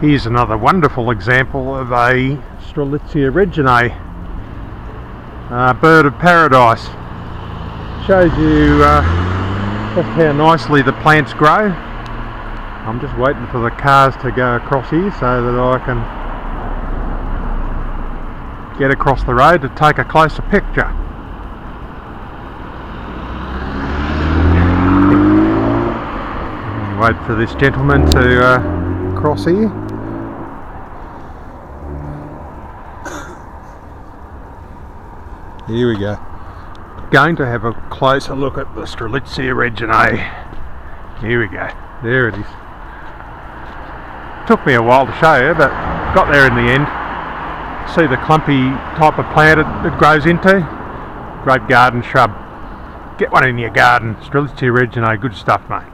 Here's another wonderful example of a Strelitzia reginae, bird of paradise. Shows you just how nicely the plants grow. I'm just waiting for the cars to go across here so that I can get across the road to take a closer picture. Wait for this gentleman to cross here. Here we go. Going to have a closer look at the Strelitzia reginae. Here we go. There it is. Took me a while to show you, but got there in the end. See the clumpy type of plant it grows into? Great garden shrub. Get one in your garden. Strelitzia reginae, good stuff, mate.